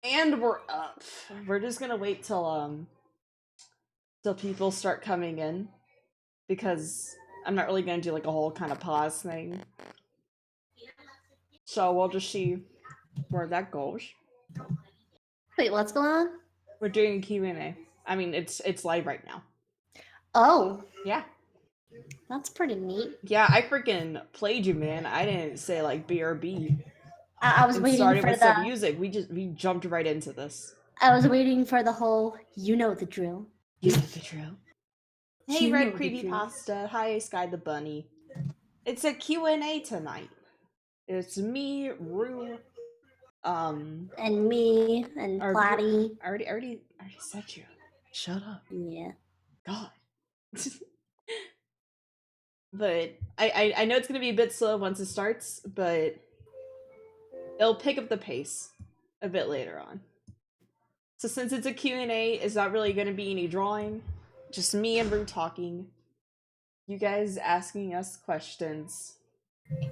And we're up. We're just gonna wait till people start coming in, because I'm not really gonna do like a whole kind of pause thing. So we'll just see where that goes. Wait, what's going on? We're doing a Q&A. I mean, it's live right now. Oh, Yeah. that's pretty neat. Yeah, I freaking played you, man. I didn't say like BRB. I was And waiting started for with some music. We jumped right into this. I was waiting for the whole, you know the drill. You know the drill. Hey, You Red know the drill. Creepypasta. Hi, Sky the Bunny. It's a Q&A tonight. It's me, Rue, And me and Platy. I already said you. Shut up. Yeah. God. But I know it's gonna be a bit slow once it starts, but it'll pick up the pace a bit later on. So since it's a Q&A, it's not really gonna be any drawing. Just me and Rue talking. You guys asking us questions.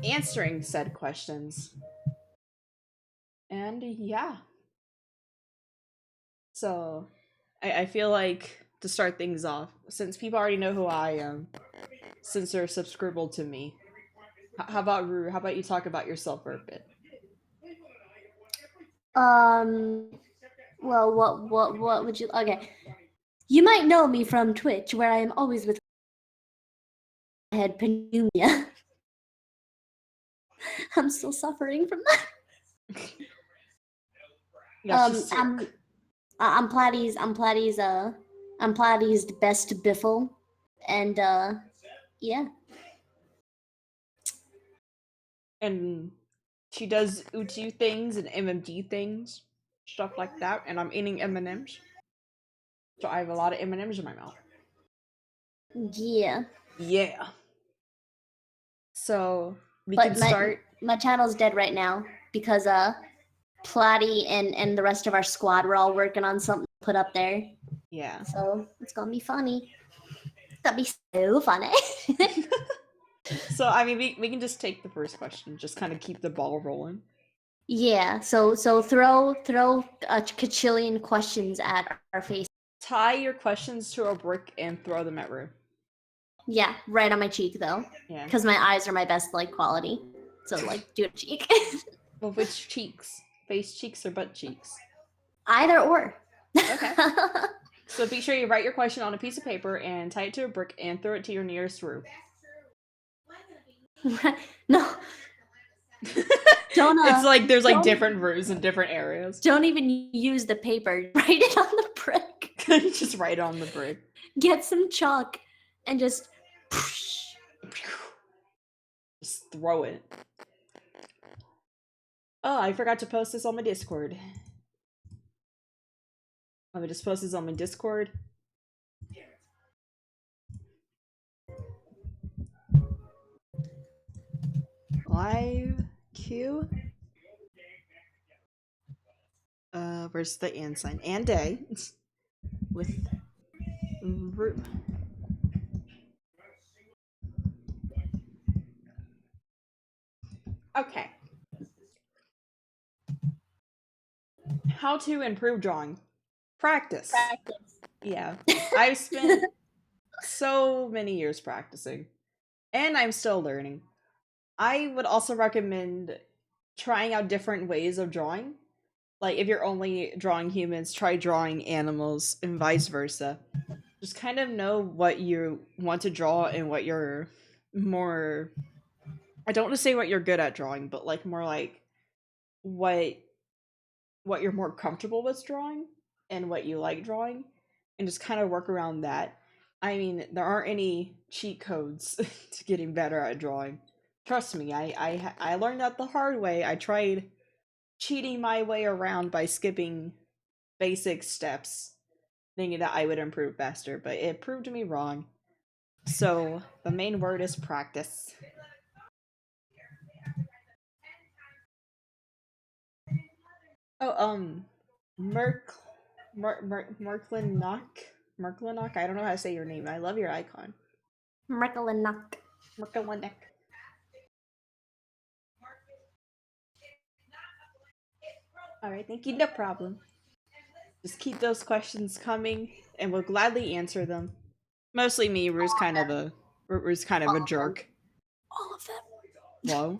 Answering said questions. And yeah. So I feel like to start things off, since people already know who I am, since they're subscribed to me, how about Rue? How about you talk about yourself for a bit? Well, what would you? Okay, you might know me from Twitch, where I am always with head pneumonia. I'm still suffering from that. Yeah, she's sick. I'm Platy's best biffle, and yeah. And she does Utu things and MMD things, stuff like that. And I'm eating M&Ms, so I have a lot of M&Ms in my mouth. Yeah. Yeah. So we can start. My channel's dead right now because Platy and the rest of our squad were all working on something to put up there. Yeah. So it's gonna be funny. That'd be so funny. So I mean, we can just take the first question, just kind of keep the ball rolling. Yeah. So throw a kachillion questions at our face. Tie your questions to a brick and throw them at Rue. Yeah, right on my cheek though. Yeah. Because my eyes are my best like quality. So like do a cheek. Well, which cheeks? Face cheeks or butt cheeks? Either or. Okay. So be sure you write your question on a piece of paper and tie it to a brick and throw it to your nearest Rue. No. Don't, it's like there's like different Rues in different areas. Don't even use the paper. Write it on the brick. Just write it on the brick. Get some chalk and just throw it. Oh, I forgot to post this on my Discord. Let me just post this on my Discord. Live Q. Where's the and sign? And day. With Rue. Okay. How to improve drawing. Practice. Yeah. I've spent so many years practicing. And I'm still learning. I would also recommend trying out different ways of drawing. Like, if you're only drawing humans, try drawing animals, and vice versa. Just kind of know what you want to draw and what you're more... I don't want to say what you're good at drawing, but like more like what you're more comfortable with drawing and what you like drawing, and just kind of work around that. I mean, there aren't any cheat codes to getting better at drawing. Trust me, I learned that the hard way. I tried cheating my way around by skipping basic steps, thinking that I would improve faster, but it proved me wrong. So the main word is practice. Oh, Merklinock. I don't know how to say your name. I love your icon. Merklinock. Alright, thank you, no problem. Just keep those questions coming, and we'll gladly answer them. Mostly me, Rue's kind of a jerk. All of them. Whoa.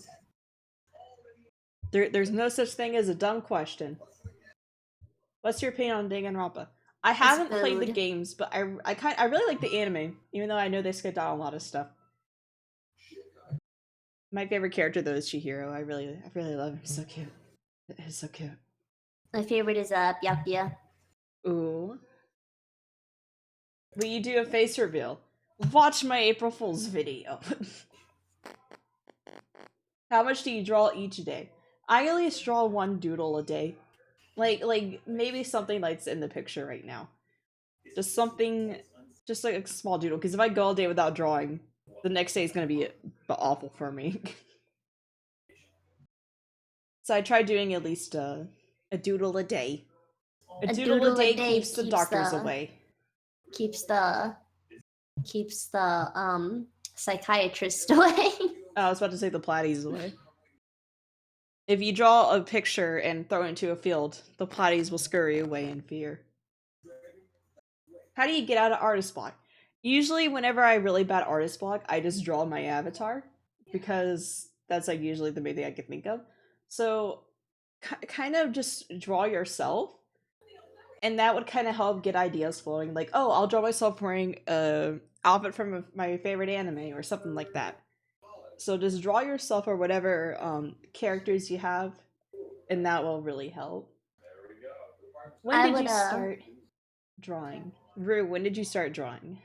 There's no such thing as a dumb question. What's your opinion on Danganronpa? I haven't played the games, but I really like the anime, even though I know they skipped out a lot of stuff. My favorite character though is Chihiro. I really love him. He's so cute. He's so cute. My favorite is Byakuya. Ooh. Will you do a face reveal? Watch my April Fool's video. How much do you draw each day? I at least draw one doodle a day. Like maybe something that's in the picture right now. Just something, just like a small doodle. Because if I go all day without drawing, the next day is gonna be awful for me. So I try doing at least a doodle a day. A doodle a day keeps the doctors away. Keeps the psychiatrist away. I was about to say the platties away. If you draw a picture and throw it into a field, the platties will scurry away in fear. How do you get out of artist block? Usually whenever I really bad artist block, I just draw my avatar, because that's like usually the main thing I can think of. So kind of just draw yourself, and that would kind of help get ideas flowing. Like, oh, I'll draw myself wearing a outfit from my favorite anime or something like that. So just draw yourself or whatever characters you have, and that will really help. When did you start drawing? Rue, when did you start drawing?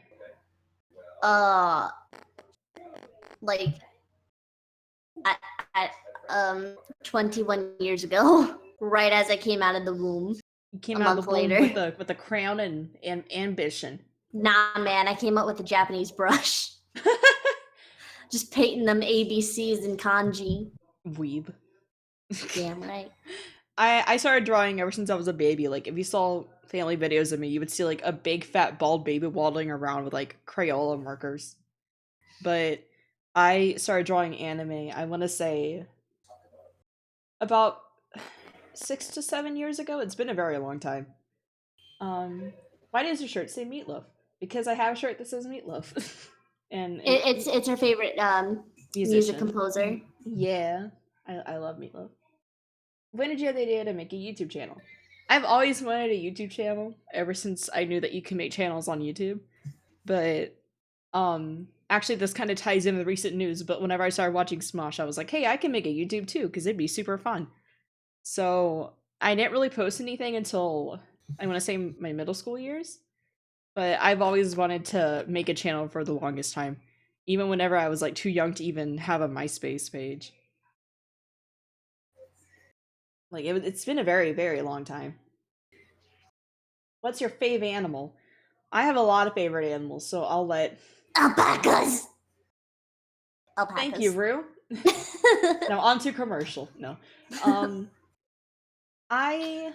Like at 21 years ago, right as I came out of the womb. You came out of the womb with a crown and ambition. Nah, man, I came up with a Japanese brush. Just painting them ABCs and kanji. Weeb. Damn right. I started drawing ever since I was a baby. Like, if you saw family videos of me, you would see like a big fat bald baby waddling around with like Crayola markers. But I started drawing anime, I want to say, about 6 to 7 years ago. It's been a very long time. Why does your shirt say Meatloaf? Because I have a shirt that says Meatloaf. And it's her favorite music composer. Yeah, I love Meatloaf. When did you have the idea to make a YouTube channel? I've always wanted a YouTube channel ever since I knew that you can make channels on YouTube. But actually this kind of ties into the recent news, but whenever I started watching Smosh, I was like, hey, I can make a YouTube too, because it'd be super fun. So I didn't really post anything until, I want to say, my middle school years. But I've always wanted to make a channel for the longest time, even whenever I was like too young to even have a MySpace page. Like, it's been a very, very long time. What's your fave animal? I have a lot of favorite animals, so I'll let... Alpacas! Thank you, Rue. Now on to commercial. No. I'd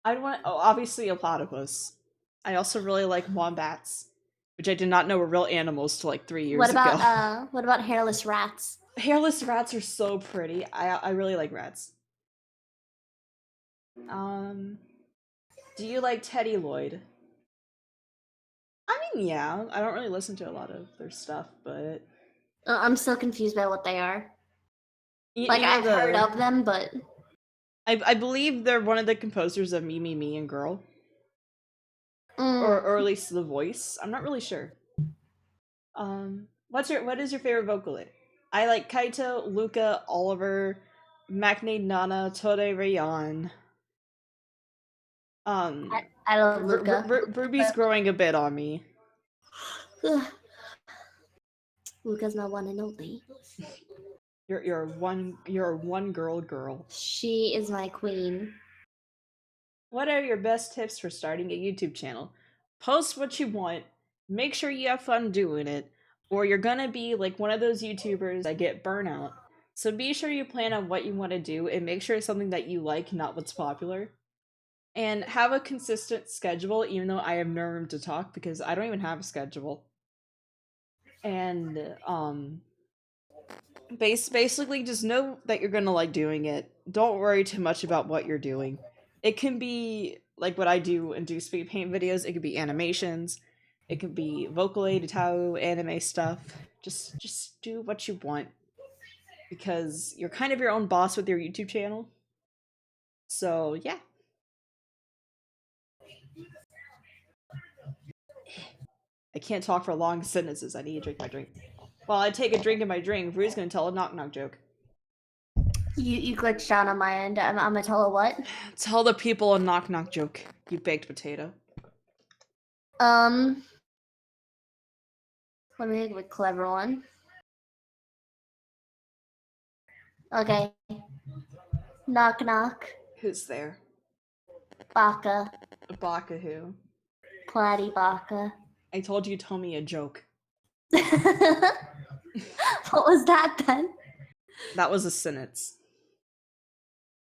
want... Oh, obviously a platypus. I also really like wombats, which I did not know were real animals till like 3 years ago. What about hairless rats? Hairless rats are so pretty. I really like rats. Do you like Teddy Lloyd? I mean, yeah. I don't really listen to a lot of their stuff, but... I'm still confused by what they are. I've heard of them, but... I believe they're one of the composers of Me, Me, Me and Girl. Or at least the voice. I'm not really sure. What is your favorite vocalist? I like Kaito, Luca, Oliver, Maknae Nana, Tode Rayon. I love Luca. Ruby's growing a bit on me. Luca's my one and only. You're a one girl. She is my queen. What are your best tips for starting a YouTube channel? Post what you want. Make sure you have fun doing it, or you're gonna be like one of those YouTubers that get burnout. So be sure you plan on what you want to do and make sure it's something that you like, not what's popular. And have a consistent schedule, even though I have no room to talk because I don't even have a schedule. And basically just know that you're gonna like doing it. don't worry too much about what you're doing. It can be like what I do and do Speedpaint videos. It could be animations. It could be Vocaloid, Tao, anime stuff. Just do what you want because you're kind of your own boss with your YouTube channel. So yeah. I can't talk for long sentences. I need to drink my drink. While I take a drink of my drink, Rue's gonna tell a knock knock joke. You glitched out on my end. I'm gonna tell her what? Tell the people a knock knock joke, you baked potato. Let me think of a clever one. Okay. Knock knock. Who's there? Baka. Baka who? Platty Baka. I told you to tell me a joke. What was that then? That was a sentence.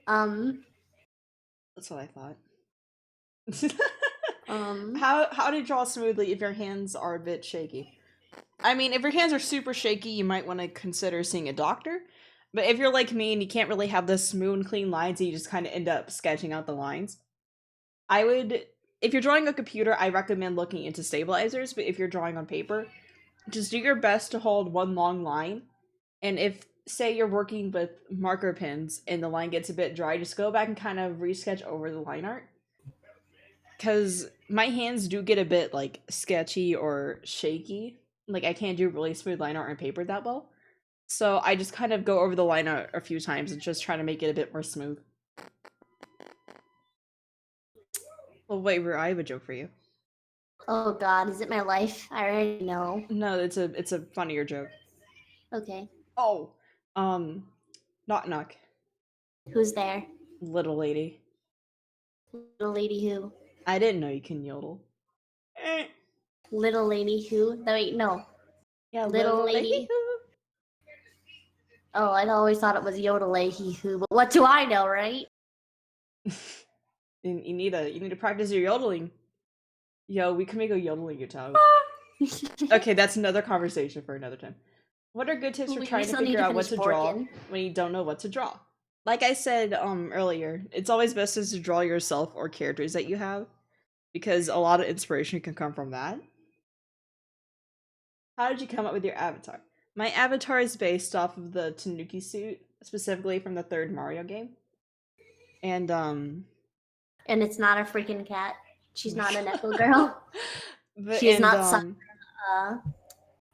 That's what I thought. How to draw smoothly if your hands are a bit shaky? I mean, if your hands are super shaky, you might want to consider seeing a doctor. But if you're like me and you can't really have the smooth, clean lines, and you just kind of end up sketching out the lines, I would, if you're drawing on a computer, I recommend looking into stabilizers. But if you're drawing on paper, just do your best to hold one long line. And if, say, you're working with marker pens and the line gets a bit dry, just go back and kind of resketch over the line art. Because my hands do get a bit, like, sketchy or shaky. Like, I can't do really smooth line art on paper that well. So I just kind of go over the line art a few times and just try to make it a bit more smooth. Well, wait, I have a joke for you. Oh god, is it my life? I already know. No, it's a funnier joke. Okay. Oh, knock knock. Who's there? Little lady. Little lady who? I didn't know you can yodel. Little lady who? No, wait, no. Yeah, little lady who? Oh, I always thought it was yodel lady who, but what do I know, right? you need to practice your yodeling. Yo, we can make a yodeling guitar. Okay, that's another conversation for another time. What are good tips for trying to figure out what to draw when you don't know what to draw? Like I said earlier, it's always best to draw yourself or characters that you have, because a lot of inspiration can come from that. How did you come up with your avatar? My avatar is based off of the Tanuki suit, specifically from the 3rd Mario game. And it's not a freaking cat. She's not a Neko girl. She's not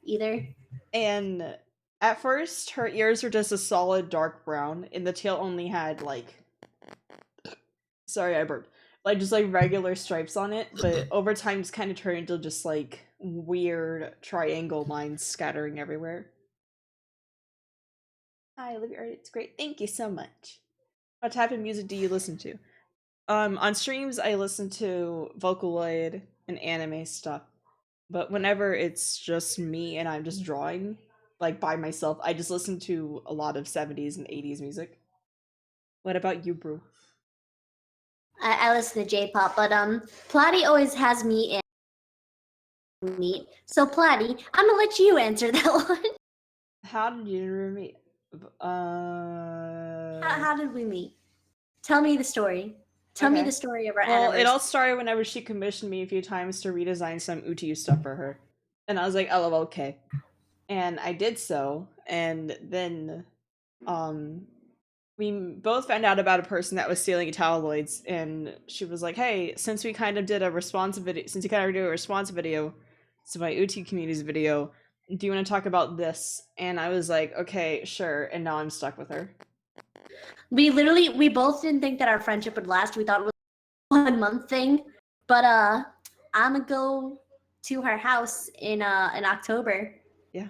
either. And at first, her ears were just a solid dark brown, and the tail only had, like... Sorry, I burped. Like, just, like, regular stripes on it, but over time it's kind of turned into just, like, weird triangle lines scattering everywhere. Hi, I love your art. It's great. Thank you so much. What type of music do you listen to? On streams, I listen to Vocaloid and anime stuff. But whenever it's just me and I'm just drawing, like, by myself, I just listen to a lot of 70s and 80s music. What about you, Brew? I listen to J-pop, but Platty always has me in meet. So Platty, I'm gonna let you answer that one. How did you meet? How did we meet? Tell me the story. Tell me the story of our anniversary. It all started whenever she commissioned me a few times to redesign some Utiu stuff for her. And I was like, oh, okay. And I did so, and then, we both found out about a person that was stealing Italoids, and she was like, hey, since we kind of did a response video, to my Utiu community's video, do you want to talk about this? And I was like, okay, sure, and now I'm stuck with her. We both didn't think that our friendship would last. We thought it was a 1 month thing. But I'm gonna go to her house in October. Yeah.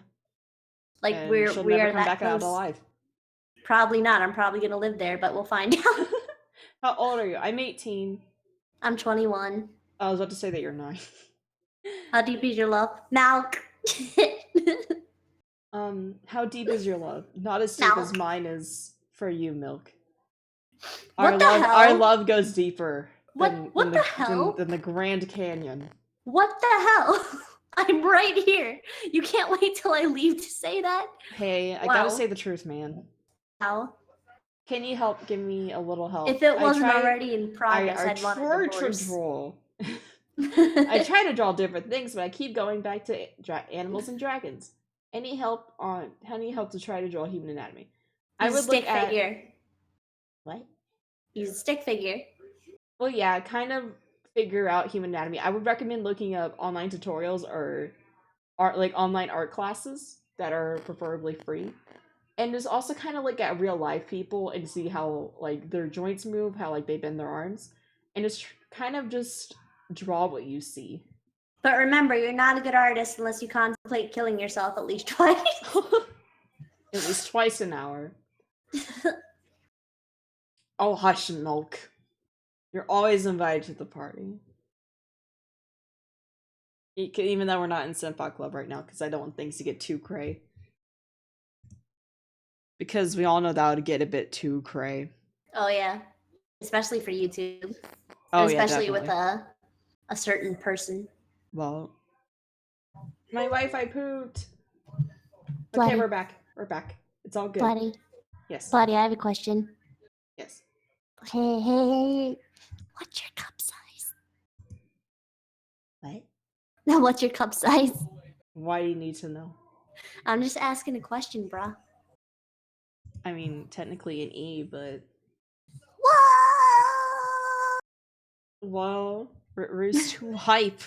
Like, and we she'll are never come that back close. out alive. Probably not. I'm probably gonna live there, but we'll find out. How old are you? I'm 18. I'm 21. I was about to say that you're 9. How deep is your love? Milk. How deep is your love? Not as deep as mine is for you, Milk. Our love goes deeper than the Grand Canyon. What the hell? I'm right here. You can't wait till I leave to say that? Hey, I gotta say the truth, man. How? Can you help? Give me a little help. If it wasn't already in progress, I'd want a divorce. To draw. I try to draw different things, but I keep going back to animals and dragons. Any help to try to draw human anatomy? I would look at figure. What? Use a stick figure. Well, yeah, kind of figure out human anatomy. I would recommend looking up online tutorials or online art classes that are preferably free. And just also kind of look at real life people and see how like their joints move, how like they bend their arms, and just kind of just draw what you see. But remember, you're not a good artist unless you contemplate killing yourself at least twice. At least twice an hour. Oh, hush, Milk. You're always invited to the party. Even though we're not in Senpai Club right now, because I don't want things to get too cray. Because we all know that would get a bit too cray. Oh yeah, especially for YouTube. Oh and especially yeah, with a certain person. Well, my Wi-Fi pooped. Bloody. Okay, we're back. We're back. It's all good. Bloody. Yes. Bloody, I have a question. Yes. Hey, what's your cup size? What? No, what's your cup size? Why do you need to know? I'm just asking a question, bruh. I mean, technically an E, but... Whoa! Rue's too hype.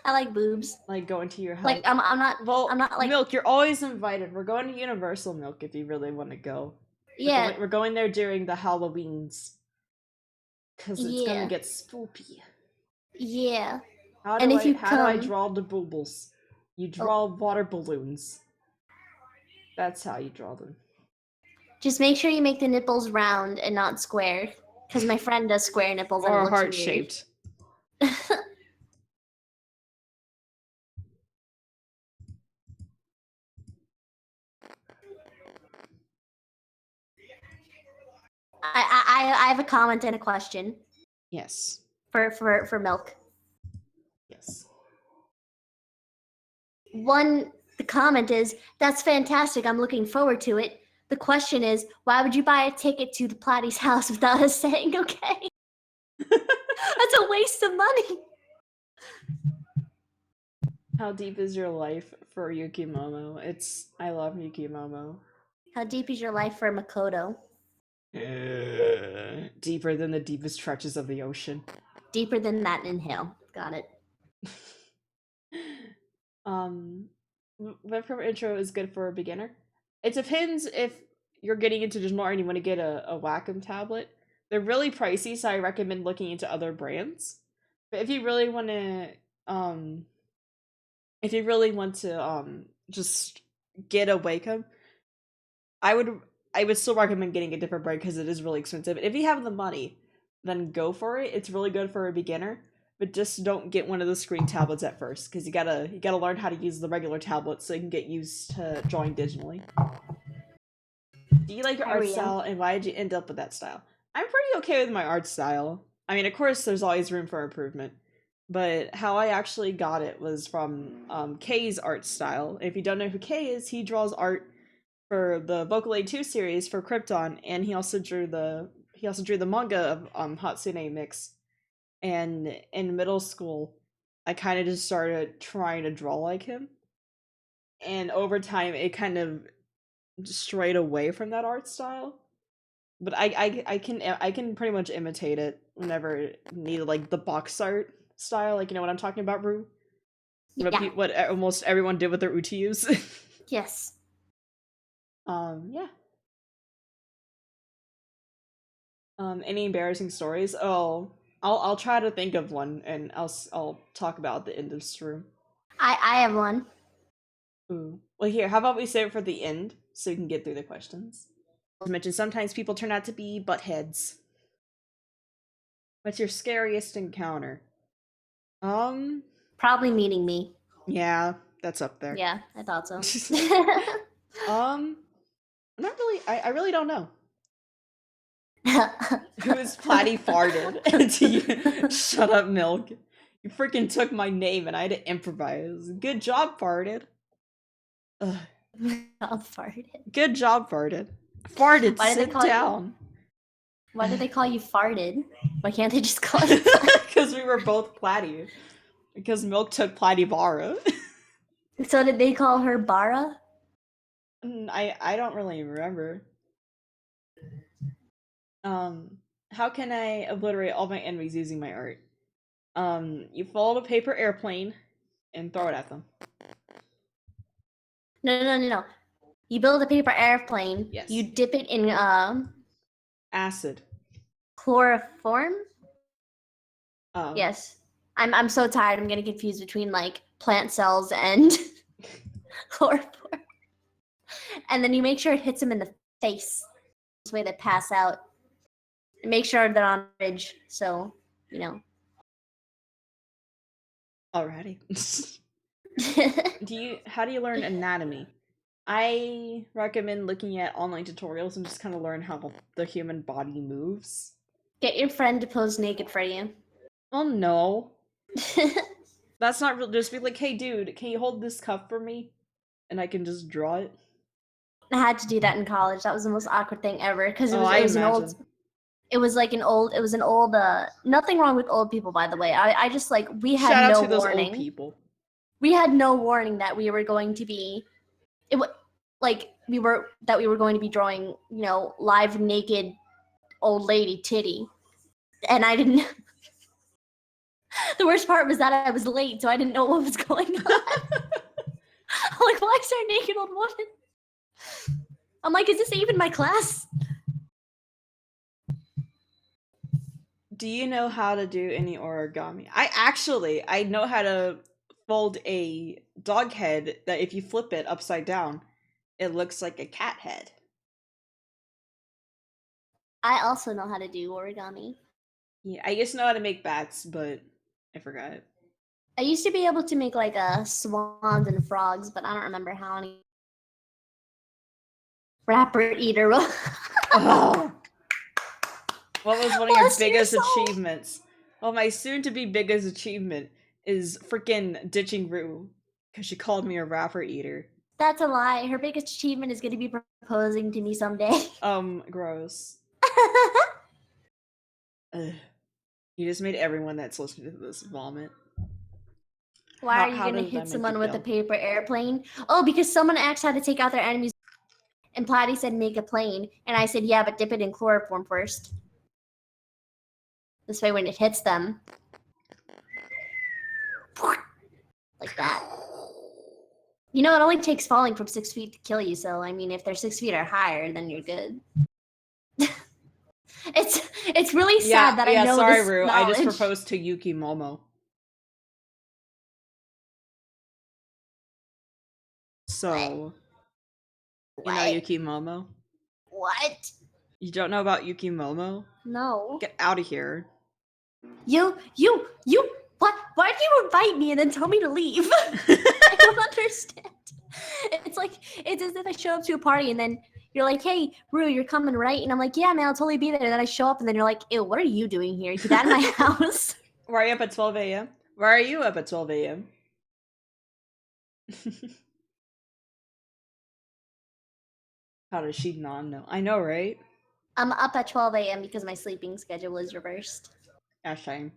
I like boobs. Like going to your house. Like I'm not. Well, I'm not like Milk. You're always invited. We're going to Universal, Milk. If you really want to go. Yeah. We're going there during the Halloweens. Cause it's gonna get spooky. Yeah. How do I draw the boobles? You draw water balloons. That's how you draw them. Just make sure you make the nipples round and not square. Because my friend does square nipples or and it looks heart shaped. I have a comment and a question. Yes. For Milk. Yes. The comment is, that's fantastic. I'm looking forward to it. The question is, why would you buy a ticket to the Platy's house without us saying okay? That's a waste of money. How deep is your life for Yukimomo? I love Yukimomo. How deep is your life for Makoto? Deeper than the deepest trenches of the ocean. Deeper than that inhale. Got it. Webcam intro is good for a beginner. It depends if you're getting into digital art and you want to get a Wacom tablet. They're really pricey, so I recommend looking into other brands. But if you really want to just get a Wacom, I would still recommend getting a different brand because it is really expensive. If you have the money, then go for it. It's really good for a beginner, but just don't get one of the screen tablets at first because you gotta learn how to use the regular tablet so you can get used to drawing digitally. Do you like your art style, and why did you end up with that style? I'm pretty okay with my art style. I mean, of course, there's always room for improvement, but how I actually got it was from Kay's art style. If you don't know who Kay is, he draws art for the Vocaloid 2 series for Krypton, and he also drew the manga of Hatsune Mix. And in middle school, I kind of just started trying to draw like him, and over time, it kind of strayed away from that art style. But I can pretty much imitate it whenever needed, like the box art style, like you know what I'm talking about, Rue? Yeah. What almost everyone did with their UTUs. Yes. Yeah. Any embarrassing stories? Oh, I'll try to think of one, and I'll talk about at the end of stream. I have one. Ooh. Well, here, how about we save it for the end so we can get through the questions? As mentioned, sometimes people turn out to be buttheads. What's your scariest encounter? Probably meeting me. Yeah, that's up there. Yeah, I thought so. Not really. I really don't know. Who is Platy farted? Shut up, Milk. You freaking took my name and I had to improvise. Good job, farted. Ugh. Farted. Good job, farted. Farted, Why did they sit call you- down. Why did they call you farted? Why can't they just call you Because we were both Platy. Because Milk took Platy Bara. So did they call her Bara? I don't really remember. How can I obliterate all my enemies using my art? You fold a paper airplane and throw it at them. No. You build a paper airplane. Yes. You dip it in Acid. chloroform. Oh. Yes. I'm so tired. I'm getting confused between like plant cells and chloroform. And then you make sure it hits them in the face. This way they pass out. And make sure they're on bridge. So, you know. Alrighty. How do you learn anatomy? I recommend looking at online tutorials and just kind of learn how the human body moves. Get your friend to pose naked for you. Oh no. That's not real. Just be like, hey dude, can you hold this cup for me? And I can just draw it. I had to do that in college. That was the most awkward thing ever because it Oh, was, I it was an old. imagine. It was like an old. It was an old. Nothing wrong with old people, by the way. I just like we had Shout out no to those warning. old people. We had no warning that we were going to be. It was like we were going to be drawing, you know, live naked old lady titty, and I didn't. The worst part was that I was late, so I didn't know what was going on. I'm like, why is there a naked old woman? I'm like, is this even my class? Do you know how to do any origami? I know how to fold a dog head that if you flip it upside down, it looks like a cat head. I also know how to do origami. Yeah, I used to know how to make bats, but I forgot. I used to be able to make like swans and frogs, but I don't remember how many. Rapper eater. Oh. What was one of your Bless your biggest soul. achievements? Well, my soon-to-be biggest achievement is freaking ditching Rue because she called me a rapper eater. That's a lie. Her biggest achievement is going to be proposing to me someday. Gross. Ugh. You just made everyone that's listening to this vomit. Why How- are you how going to does that hit make someone you with a feel? paper airplane? Oh, because someone asked how to take out their enemies. And Platy said make a plane. And I said, yeah, but dip it in chloroform first. This way when it hits them. Like that. You know, it only takes falling from 6 feet to kill you. So, I mean, if they're 6 feet or higher, then you're good. It's really sad that I know sorry, this Rue. knowledge. I just proposed to Yuki Momo. So, you know What? Yuki Momo? What? You don't know about Yuki Momo? No. Get out of here. You, what? Why did you invite me and then tell me to leave? I don't understand. It's like, it's as if I show up to a party and then you're like, hey, Rue, you're coming, right? And I'm like, yeah, man, I'll totally be there. And then I show up and then you're like, ew, what are you doing here? Get out of my house. Why are you up at 12 a.m.? Why are you up at 12 a.m.? How does she not know? I know, right? I'm up at 12 a.m. because my sleeping schedule is reversed. Yeah, shame.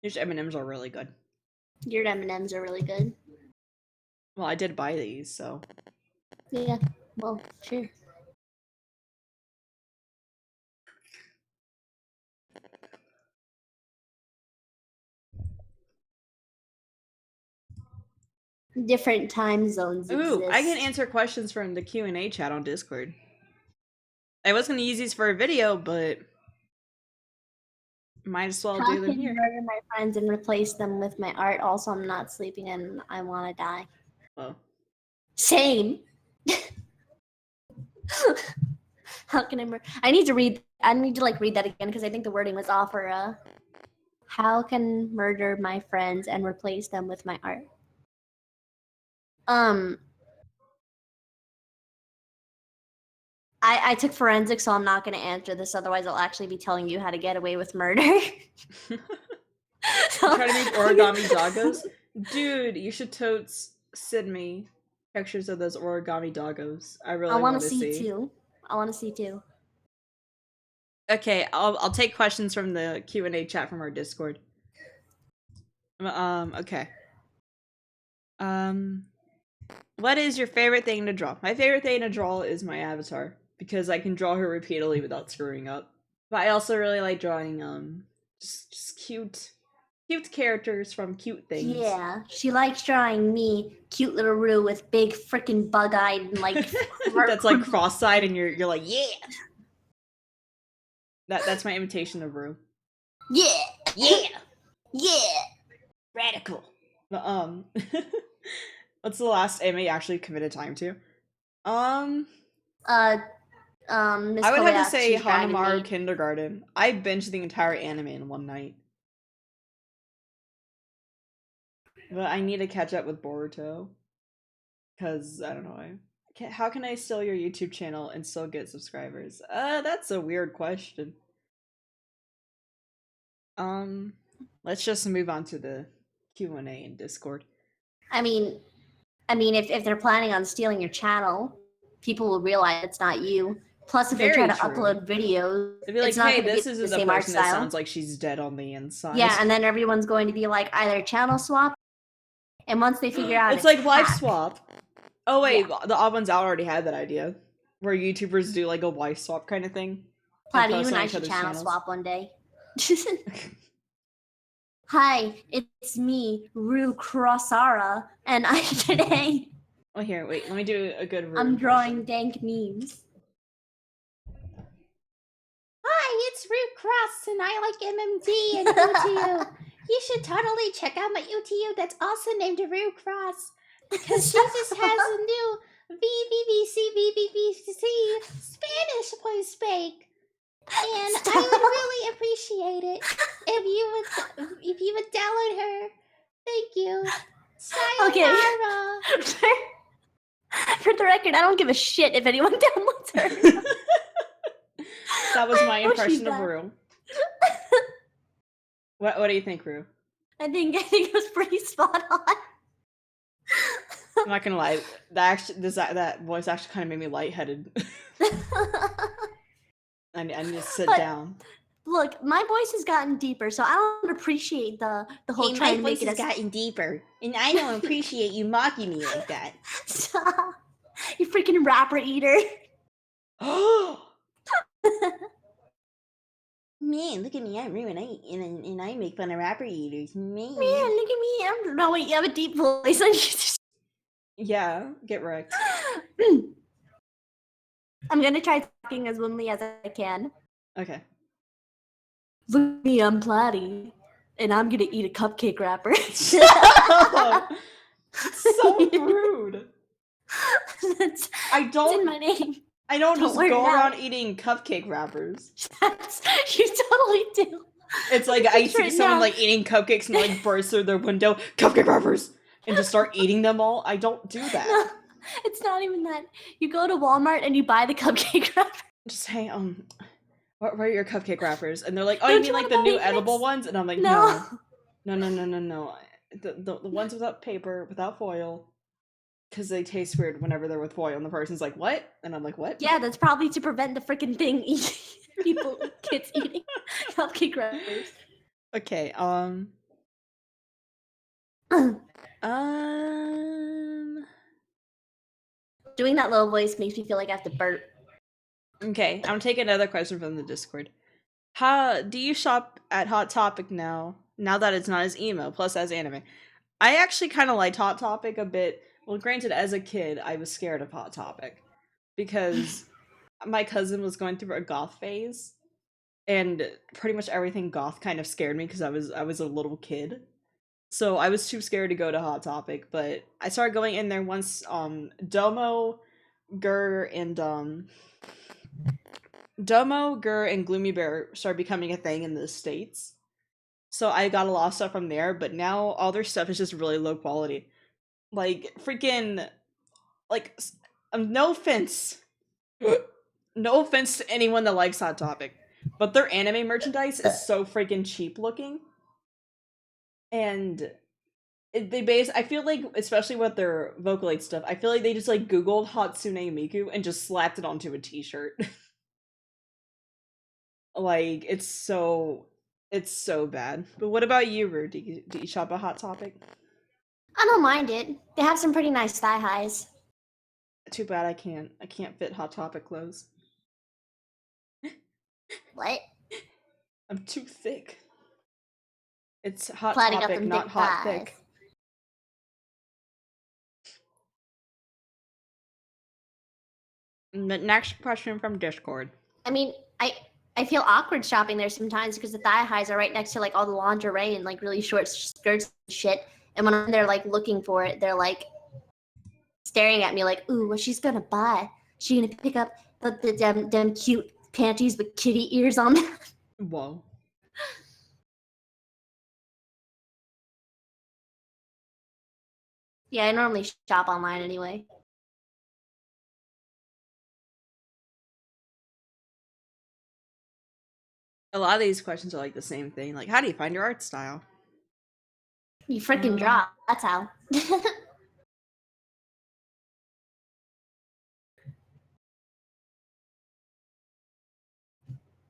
These M&Ms are really good. Your M&Ms are really good. Well, I did buy these, so. Yeah, well, sure. Different time zones Ooh, exist. I can answer questions from the Q&A chat on Discord. I was gonna use these for a video, but might as well How do them can here. murder my friends and replace them with my art? Also, I'm not sleeping and I want to die. Well, Same. How can I murder? I need to read that again because I think the wording was off. Or how can murder my friends and replace them with my art? I took forensics, so I'm not going to answer this. Otherwise, I'll actually be telling you how to get away with murder. Try to make origami doggos? Dude, you should totes send me pictures of those origami doggos. I I really want want to to see see. too. I want to see too. Okay, I'll take questions from the Q&A chat from our Discord. Okay. What is your favorite thing to draw? My favorite thing to draw is my avatar because I can draw her repeatedly without screwing up. But I also really like drawing just cute characters from cute things. Yeah, she likes drawing me, cute little Rue with big freaking bug-eyed and like that's like cross-eyed, and you're like, yeah. That's my imitation of Rue. Yeah, Yeah, yeah. radical. What's the last anime you actually committed time to? Miss I would have to say Kobayashi's driving Hanamaru me. Kindergarten. I binged the entire anime in one night. But I need to catch up with Boruto. Because, I don't know. How can I steal your YouTube channel and still get subscribers? That's a weird question. Let's just move on to the Q&A in Discord. I mean, if they're planning on stealing your channel, people will realize it's not you. Plus, if Very they try to true. upload videos, They'd be like, it's not hey, going to this be isn't the the same art person that style. sounds like she's dead on the inside. Yeah, and then everyone's going to be like either channel swap, and once they figure out it's like live hacked, swap. Oh wait, Yeah. the odd ones out already had that idea. Where YouTubers do like a wife swap kind of thing. Platy, post you and on I each should other's channel channels. swap one day. Hi, it's me, Rue Crossara, and today Oh here, wait, let me do a good I'm Rue drawing impression. dank memes. Hi, it's Rue Cross, and I like MMD and UTU. You should totally check out my UTU that's also named Rue Cross, because she just has a new VBBC Spanish voice speak. And I would really appreciate it if you would download her. Thank you. Sayonara. Okay. For the record, I don't give a shit if anyone downloads her. That was my I know she's impression of back. Rue. What do you think, Rue? I think it was pretty spot on. I'm not gonna lie, that voice actually kind of made me lightheaded. I need to sit down. Look, my voice has gotten deeper, so I don't appreciate the whole trying to make it as gotten deeper, and I don't appreciate you mocking me like that. Stop. You freaking rapper eater. Man, look at me, I'm Rue, and I make fun of rapper eaters. Man. Man, look at me. No, wait, you have a deep voice. Yeah, get wrecked. I'm gonna try talking as womanly as I can. Okay. Look at me, I'm Platy, and I'm gonna eat a cupcake wrapper. So rude. That's I in don't my name. I don't Don't just wear go it out. around eating cupcake wrappers. You totally do. It's like I see Right someone now. like eating cupcakes and like burst through their window, cupcake wrappers, and just start eating them all. I don't do that. No, it's not even that. You go to Walmart and you buy the cupcake wrapper. Just say, what are your cupcake wrappers? And they're like, oh, Don't you mean you like wanna the new buy edible this? ones? And I'm like, No. no. The ones without paper, without foil. Because they taste weird whenever they're with foil. And the person's like, what? And I'm like, what? Yeah, that's probably to prevent the freaking thing kids eating cupcake wrappers. Okay, Doing that low voice makes me feel like I have to burp. Okay, I'm gonna take another question from the Discord. How do you shop at Hot Topic now that it's not as emo, plus as anime? I actually kind of liked Hot Topic a bit. Well, granted, as a kid, I was scared of Hot Topic because my cousin was going through a goth phase, and pretty much everything goth kind of scared me because I was a little kid. So I was too scared to go to Hot Topic, but I started going in there once Domo, Gur, and Gloomy Bear started becoming a thing in the States. So I got a lot of stuff from there, but now all their stuff is just really low quality. Like, freaking, like, no offense. No offense to anyone that likes Hot Topic, but their anime merchandise is so freaking cheap looking. And I feel like, especially with their Vocaloid stuff, I feel like they just like Googled Hatsune Miku and just slapped it onto a t-shirt. Like, it's so bad. But what about you, Rue? Do you shop at Hot Topic? I don't mind it. They have some pretty nice thigh highs. Too bad I can't fit Hot Topic clothes. What? I'm too thick. It's Hot Platy got Topic, them not thick hot thighs. thick. The next question from Discord. I mean, I feel awkward shopping there sometimes because the thigh highs are right next to like all the lingerie and like really short skirts and shit. And when I'm there like looking for it, they're like staring at me like, ooh, what she's gonna buy? She gonna pick up the them cute panties with kitty ears on them? Whoa. Yeah, I normally shop online anyway. A lot of these questions are like the same thing. Like, how do you find your art style? You freaking draw. That's how.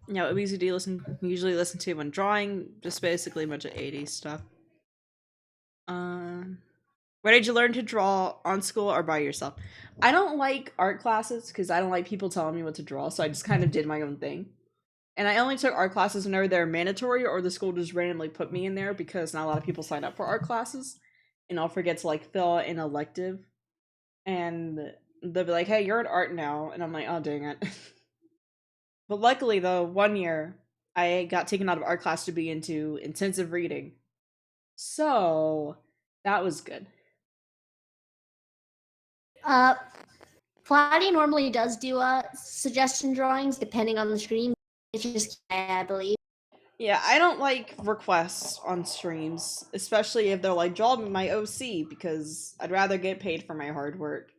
You know, we usually listen to when drawing, just basically a bunch of 80s stuff. Where did you learn to draw, on school or by yourself? I don't like art classes because I don't like people telling me what to draw, so I just kind of did my own thing. And I only took art classes whenever they're mandatory or the school just randomly put me in there because not a lot of people sign up for art classes. And I'll forget to like fill out an elective. And they'll be like, hey, you're in art now. And I'm like, oh, dang it. But luckily, though, one year I got taken out of art class to be into intensive reading. So that was good. Platy normally does do suggestion drawings depending on the stream. It's just, I believe. Yeah, I don't like requests on streams, especially if they're like, draw my OC, because I'd rather get paid for my hard work.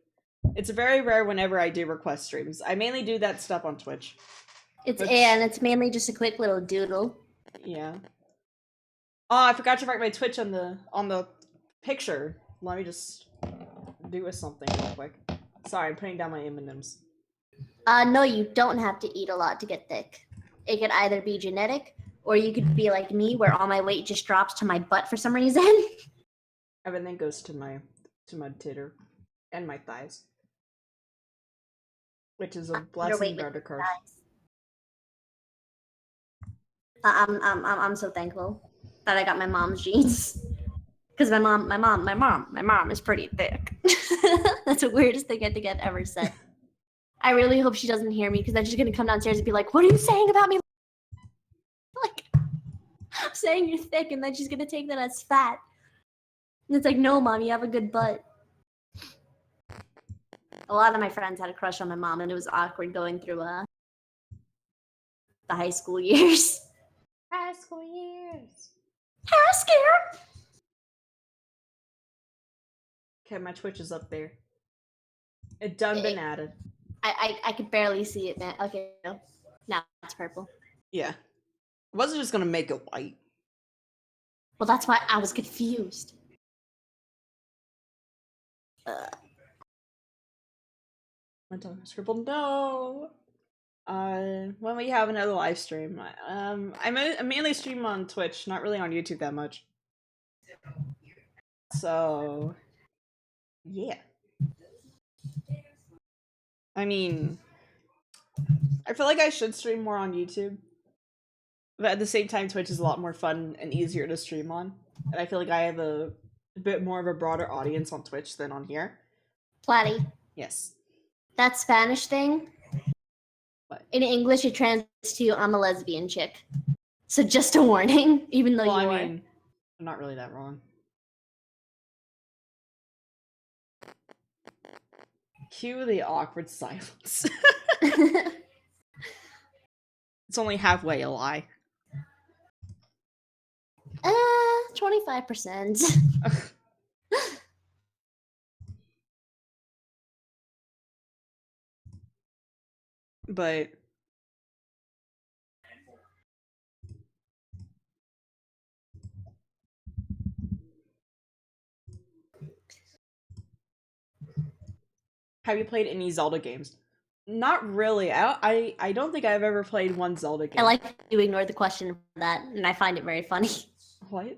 It's very rare whenever I do request streams. I mainly do that stuff on Twitch. And it's mainly just a quick little doodle. Yeah. Oh, I forgot to write my Twitch on the picture. Let me just do something real quick. Sorry, I'm putting down my M&Ms. No, you don't have to eat a lot to get thick. It could either be genetic, or you could be like me, where all my weight just drops to my butt for some reason. Everything goes to my titter and my thighs, which is a blessing and a curse. I'm so thankful that I got my mom's genes. Because my mom is pretty thick. That's the weirdest thing I think I've ever said. I really hope she doesn't hear me, because then she's gonna come downstairs and be like, "What are you saying about me?" Like, I'm saying you're thick, and then she's gonna take that as fat. And it's like, no, Mom, you have a good butt. A lot of my friends had a crush on my mom, and it was awkward going through the high school years. High school years. High school. Okay, my Twitch is up there. It done been added. I could barely see it, man. Okay, now it's purple. Yeah. I wasn't just gonna make it white. Well, that's why I was confused. My tongue scribbled no. When we have another live stream, I mainly stream on Twitch, not really on YouTube that much. So, yeah. I mean, I feel like I should stream more on YouTube, but at the same time, Twitch is a lot more fun and easier to stream on. And I feel like I have a bit more of a broader audience on Twitch than on here. Platy. Yes. That Spanish thing, What? In English it translates to I'm a lesbian chick. So just a warning, even though Well, you are. I mean, I'm not really that wrong. Cue the awkward silence. It's only halfway a lie. 25%. But Have you played any Zelda games? Not really. I don't think I've ever played one Zelda game. I like you ignored the question for that, and I find it very funny. What?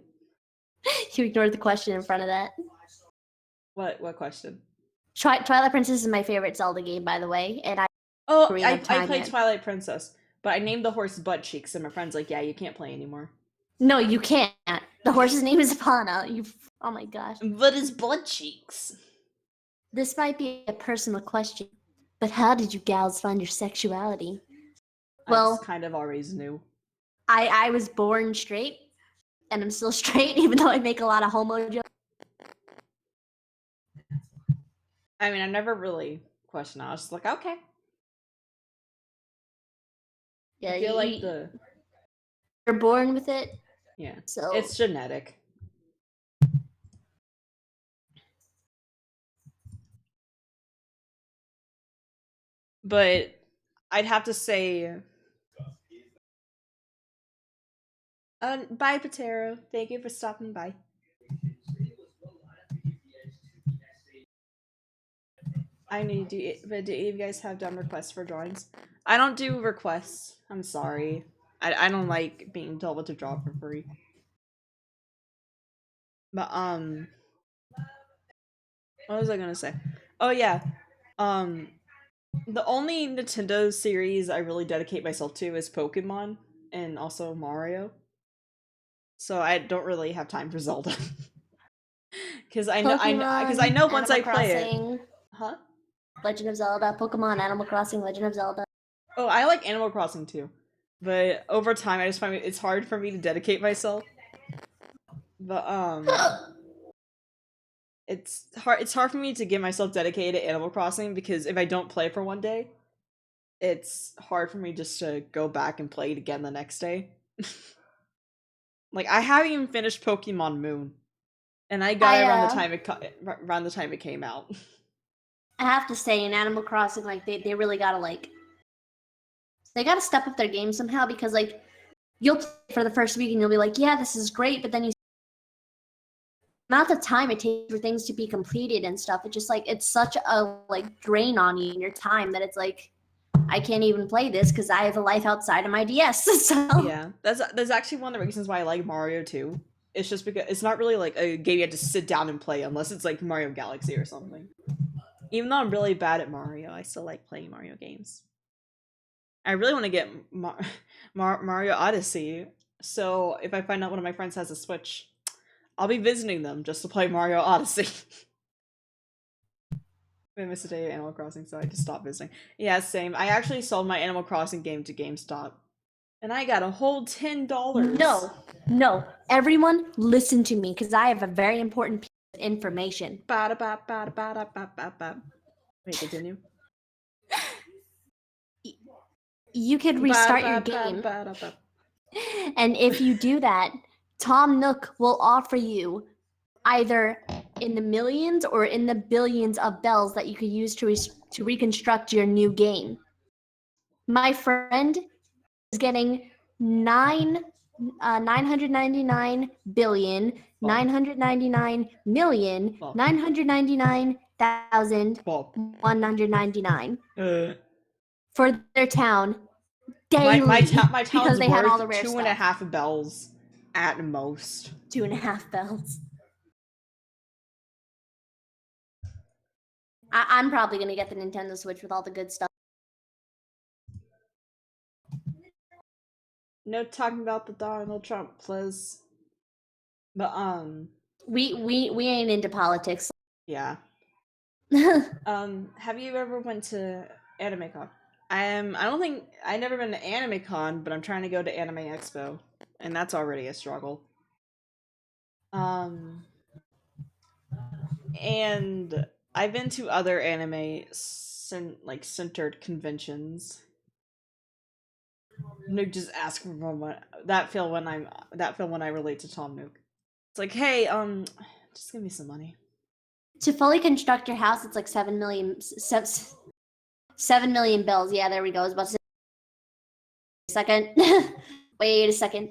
You ignored the question in front of that. What question? Twilight Princess is my favorite Zelda game, by the way, and I played Twilight Princess, but I named the horse Butt Cheeks, and my friend's like, yeah, you can't play anymore. No, you can't. The horse's name is Ipana. Oh my gosh. But it's Butt Cheeks. This might be a personal question, but how did you gals find your sexuality? Well, I just kind of always knew. I was born straight, and I'm still straight, even though I make a lot of homo jokes. I mean, I never really questioned it. I was just like, okay. Yeah, I feel like you're born with it. Yeah. So it's genetic. But I'd have to say bye, Patero. Thank you for stopping by. I need to. But do you guys have done requests for drawings? I don't do requests. I'm sorry. I don't like being told what to draw for free. But what was I gonna say? Oh yeah, the only Nintendo series I really dedicate myself to is Pokemon and also Mario. So I don't really have time for Zelda. Because I know once I play it. Huh? Legend of Zelda, Pokemon, Animal Crossing, Legend of Zelda. Oh, I like Animal Crossing too. But over time I just find it's hard for me to dedicate myself. But it's hard for me to get myself dedicated to Animal Crossing because if I don't play for one day, it's hard for me just to go back and play it again the next day. Like I haven't even finished Pokemon Moon, and I got it around the time it came out. I have to say, in Animal Crossing, like they really gotta they gotta step up their game somehow because like you'll play for the first week and you'll be like, yeah, this is great, but then you amount of time it takes for things to be completed and stuff. It's just like it's such a drain on you and your time that it's like I can't even play this because I have a life outside of my DS. So yeah, that's actually one of the reasons why I like Mario too. It's just because it's not really like a game you have to sit down and play unless it's like Mario Galaxy or something. Even though I'm really bad at Mario, I still like playing Mario games. I really want to get Mario Odyssey, so if I find out one of my friends has a Switch, I'll be visiting them just to play Mario Odyssey. I missed a day of Animal Crossing, so I just stopped visiting. Yeah, same. I actually sold my Animal Crossing game to GameStop, and I got a whole $10. No. Everyone, listen to me, because I have a very important piece of information. Wait, continue. You could restart your game. And if you do that, Tom Nook will offer you either in the millions or in the billions of bells that you could use to reconstruct your new game. My friend is getting 999 billion 999 million 999,199 for their town daily. My town's because they had all the worth rare 2.5 bells at most. 2.5 bells. I'm probably gonna get the Nintendo Switch with all the good stuff. No talking about the Donald Trump, please. But we ain't into politics. Yeah. Have you ever went to AnimeCon? I don't think I've never been to AnimeCon, but I'm trying to go to Anime Expo, and that's already a struggle. And I've been to other anime centered conventions. Nook just asked for that feel when I relate to Tom Nook. It's like, hey, just give me some money. To fully construct your house, it's like 7 million bells. Yeah, there we go. I was about to say a second. Wait a second.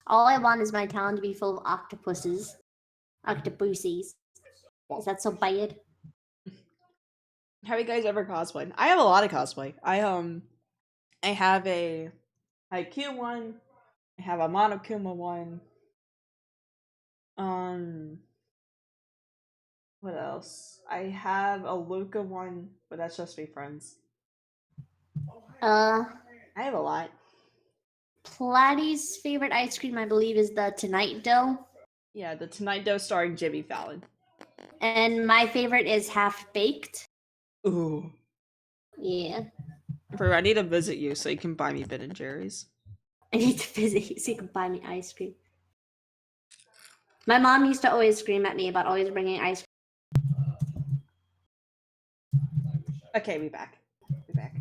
All I want is my town to be full of octopuses. Octopuses. Is that so bad? Have you guys ever cosplayed? I have a lot of cosplay. I have a Haikyuu one. I have a Monokuma one. What else? I have a Luca one, but that's just be friends. I have a lot. Platy's favorite ice cream, I believe, is the Tonight Dough. Yeah, the Tonight Dough starring Jimmy Fallon. And my favorite is Half Baked. Ooh. Yeah. Bro, I need to visit you so you can buy me Ben & Jerry's. I need to visit you so you can buy me ice cream. My mom used to always scream at me about always bringing ice cream. Okay, we back. We back.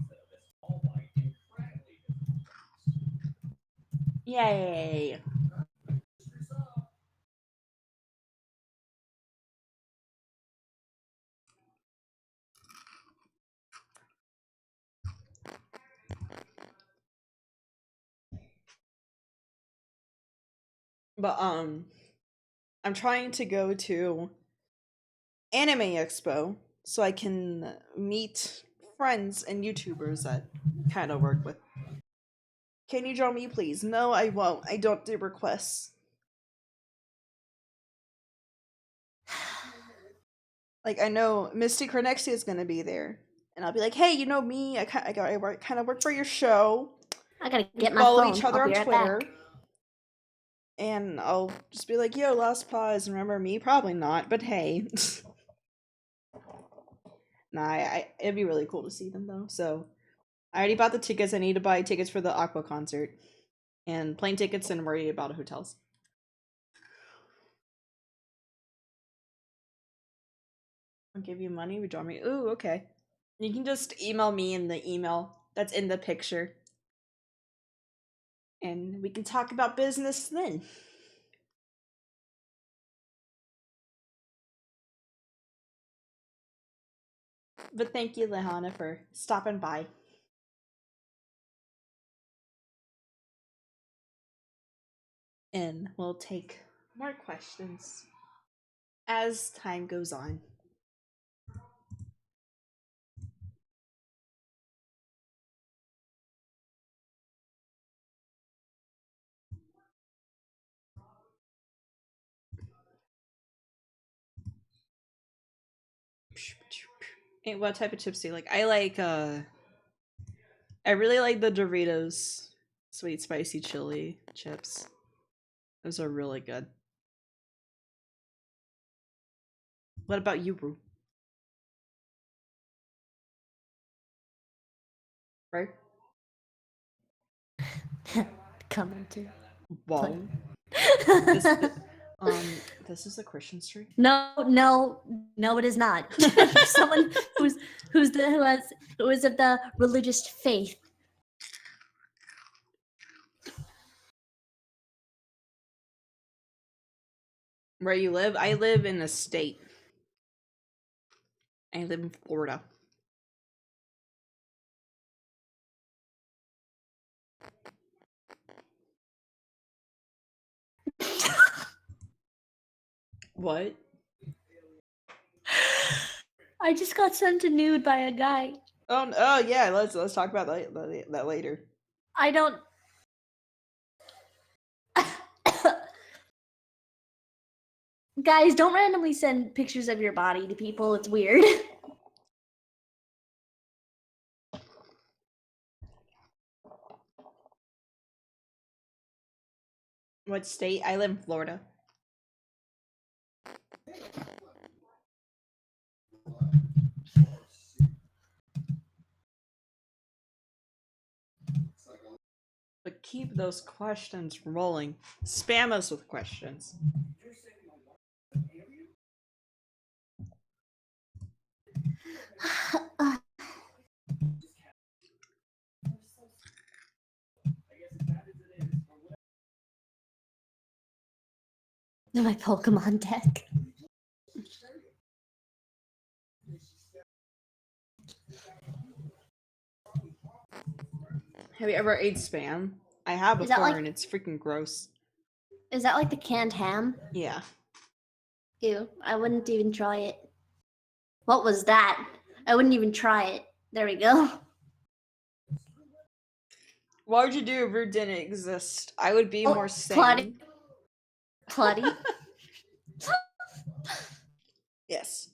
Yay! But I'm trying to go to Anime Expo so I can meet friends and YouTubers that kind of work with. Can you draw me, please? No, I won't. I don't do requests. Like, I know Misty Cronexia is gonna be there, and I'll be like, "Hey, you know me? I kind of work for your show. I gotta get We my follow phone. each other I'll on be right Twitter." back. And I'll just be like, "Yo, Last Pause, remember me?" Probably not, but hey. Nah, it'd be really cool to see them though. So I already bought the tickets. I need to buy tickets for the Aqua concert, and plane tickets, and worry about hotels. I'll give you money. We draw me. Ooh, okay. You can just email me in the email that's in the picture, and we can talk about business then. But thank you, Lehana, for stopping by. And we'll take more questions as time goes on. And what type of chips do you like? I really like the Doritos sweet spicy chili chips. Those are really good. What about you, Rue? Right? Commenter. Wow. This is a Christian street. No, it is not. Someone who is of the religious faith. Where you live? I live in a state. I live in Florida. What? I just got sent a nude by a guy. Oh yeah, let's talk about that later. I don't. Guys, don't randomly send pictures of your body to people. It's weird. What state? I live in Florida. But keep those questions rolling. Spam us with questions. My Pokemon deck. Have you ever ate spam? I have Is that before, like- and it's freaking gross. Is that like the canned ham? Yeah. Ew, I wouldn't even try it. What was that? I wouldn't even try it. There we go. What would you do if Rue didn't exist? I would be more sane. Plutty. Yes.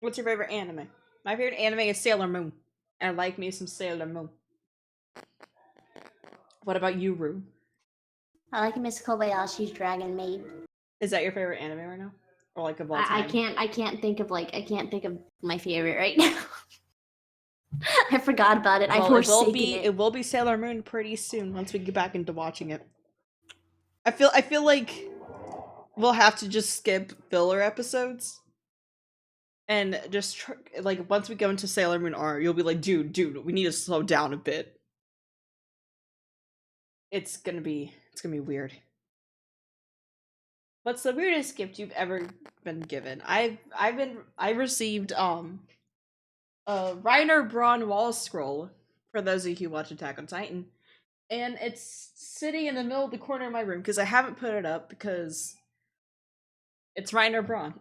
What's your favorite anime? My favorite anime is Sailor Moon. I like me some Sailor Moon. What about you, Rue? I like Miss Kobayashi's Dragon Maid. Is that your favorite anime right now? Or like of all time? I can't think of my favorite right now. I forgot about it. Well, I it will be Sailor Moon pretty soon once we get back into watching it. I feel like we'll have to just skip filler episodes. And just like once we go into Sailor Moon R, you'll be like, dude, we need to slow down a bit. It's gonna be weird. What's the weirdest gift you've ever been given? I received a Reiner Braun wall scroll, for those of you who watch Attack on Titan, and it's sitting in the middle of the corner of my room because I haven't put it up because it's Reiner Braun.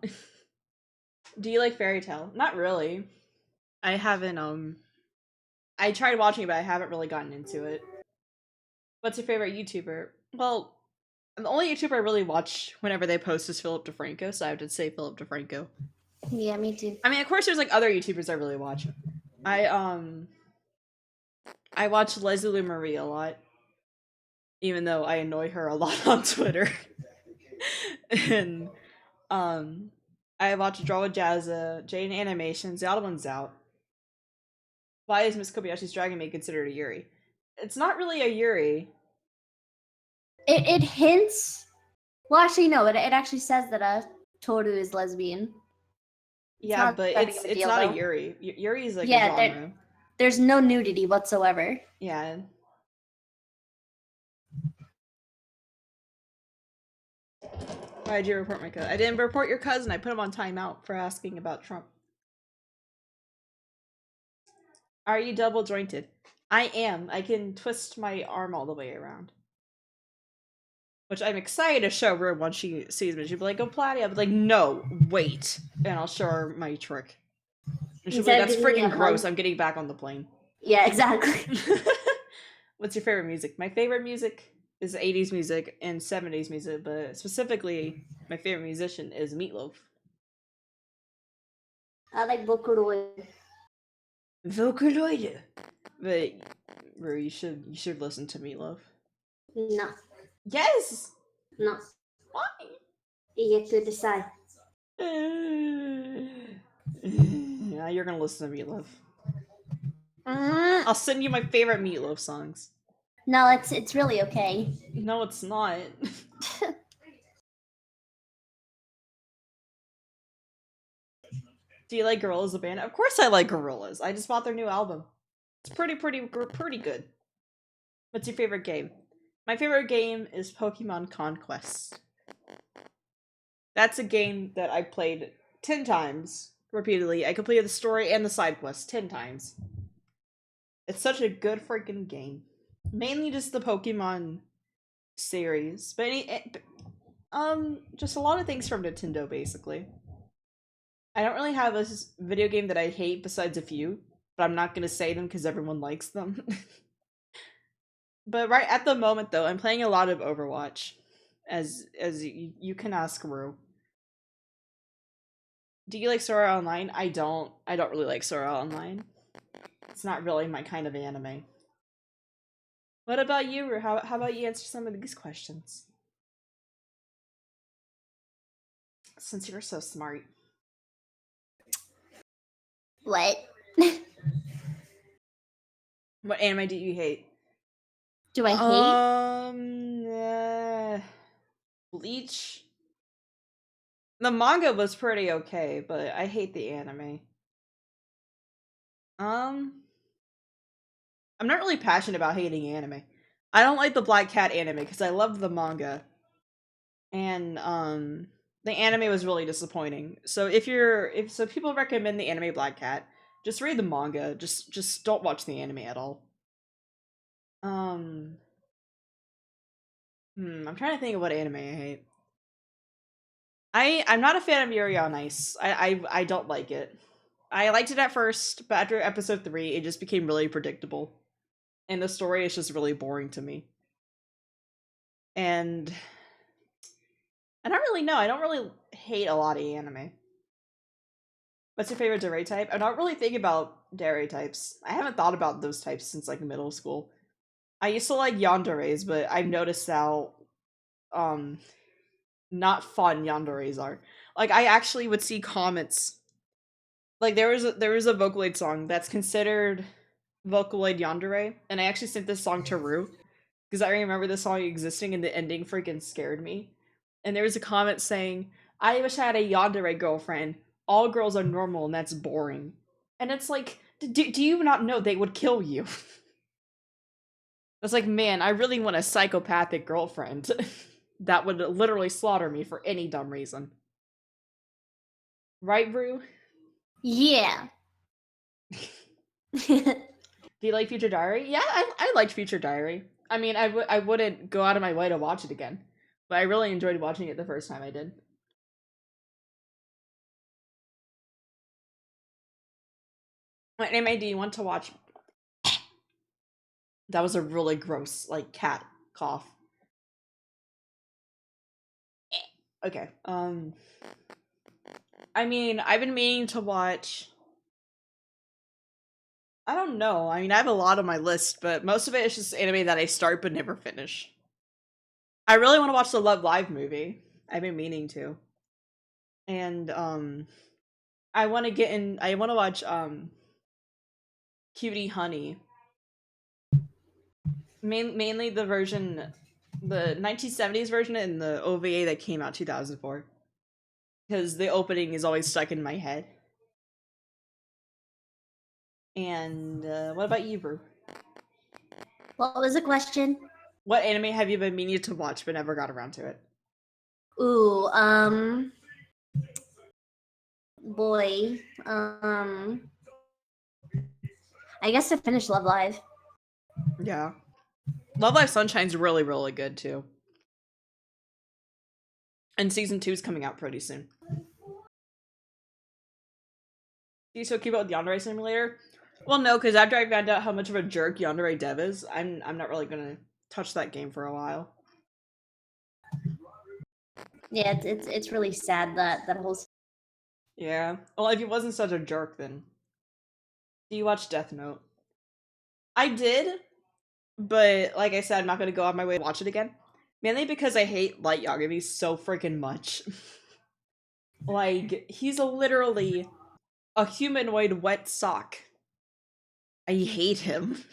Do you like Fairy Tail? Not really. I haven't I tried watching it, but I haven't really gotten into it. What's your favorite YouTuber? Well, the only YouTuber I really watch whenever they post is Philip DeFranco, so I would say Philip DeFranco. Yeah, me too. I mean, of course, there's like other YouTubers I really watch. I watch Leslie Lou Marie a lot, even though I annoy her a lot on Twitter. And I watch Draw with Jazza, Jane Animations. The other one's out. Why is Miss Kobayashi's Dragon Maid considered a Yuri? It's not really a Yuri. It hints. Well, actually, no. It actually says that Toru is lesbian. Yeah, but it's not a Yuri. Yuri is like a genre. There's no nudity whatsoever. Yeah. Why did you report my cousin? I didn't report your cousin. I put him on timeout for asking about Trump. Are you double jointed? I am. I can twist my arm all the way around. Which I'm excited to show her once she sees me. She'll be like, "Oh, Platy." I'll be like, "No, wait." And I'll show her my trick. And she'll be like, "That's freaking gross. I'm getting back on the plane." Yeah, exactly. What's your favorite music? My favorite music is 80s music and 70s music, but specifically, my favorite musician is Meatloaf. I like Vocaloid. Vocaloid. But Rue, you should listen to Meatloaf. No. Yes. No. Why? You could decide. Yeah, you're gonna listen to Meatloaf. I'll send you my favorite Meatloaf songs. No, it's really okay. No, it's not. Do you like Gorillaz the band? Of course I like Gorillaz. I just bought their new album. It's pretty good. What's your favorite game? My favorite game is Pokemon Conquest. That's a game that I played 10 times repeatedly. I completed the story and the side quests 10 times. It's such a good freaking game. Mainly just the Pokemon series, but just a lot of things from Nintendo basically. I don't really have a video game that I hate besides a few, but I'm not gonna say them because everyone likes them. But right at the moment though, I'm playing a lot of Overwatch, as you can ask Rue. Do you like Sora Online? I don't really like Sora Online. It's not really my kind of anime. What about you, Rue? How about you answer some of these questions? Since you're so smart. What? What anime do you hate? Do I hate? Bleach. The manga was pretty okay, but I hate the anime. I'm not really passionate about hating anime. I don't like the Black Cat anime because I loved the manga. And the anime was really disappointing. So if people recommend the anime Black Cat, just read the manga. Just don't watch the anime at all. I'm trying to think of what anime I hate. I'm not a fan of Yuri on Ice. I don't like it. I liked it at first, but after episode 3, it just became really predictable. And the story is just really boring to me. And I don't really know. I don't really hate a lot of anime. What's your favorite dere type? I'm not really thinking about dere types. I haven't thought about those types since like middle school. I used to like yanderes, but I've noticed how not fun yanderes are. Like I actually would see comments. Like there was a Vocaloid song that's considered Vocaloid yandere, and I actually sent this song to Rue because I remember this song existing and the ending freaking scared me. And there was a comment saying, "I wish I had a yandere girlfriend. All girls are normal and that's boring." And it's like, do you not know they would kill you? It's like, man, I really want a psychopathic girlfriend that would literally slaughter me for any dumb reason. Right, Rue? Yeah. Do you like Future Diary? Yeah, I liked Future Diary. I mean, I wouldn't go out of my way to watch it again, but I really enjoyed watching it the first time I did. What anime do you want to watch? That was a really gross, like, cat cough. Okay, I mean, I've been meaning to watch... I don't know. I mean, I have a lot on my list, but most of it is just anime that I start but never finish. I really want to watch the Love Live movie. I've been meaning to. And, I want to watch, Cutie Honey. Mainly the version, the 1970s version and the OVA that came out 2004. Because the opening is always stuck in my head. And what about you, Brew? What was the question? What anime have you been meaning to watch but never got around to it? Ooh, boy, I guess to finish Love Live. Yeah. Love Live Sunshine's really, really good too. And season 2 is coming out pretty soon. Do you still keep up with Yandere Simulator? Well, no, because after I found out how much of a jerk Yandere Dev is, I'm not really gonna touch that game for a while. Yeah, it's really sad that whole. Yeah. Well, if he wasn't such a jerk, then. Do you watch Death Note? I did, but like I said, I'm not gonna go out my way to watch it again. Mainly because I hate Light Yagami so freaking much. Like, he's literally a humanoid wet sock. I hate him.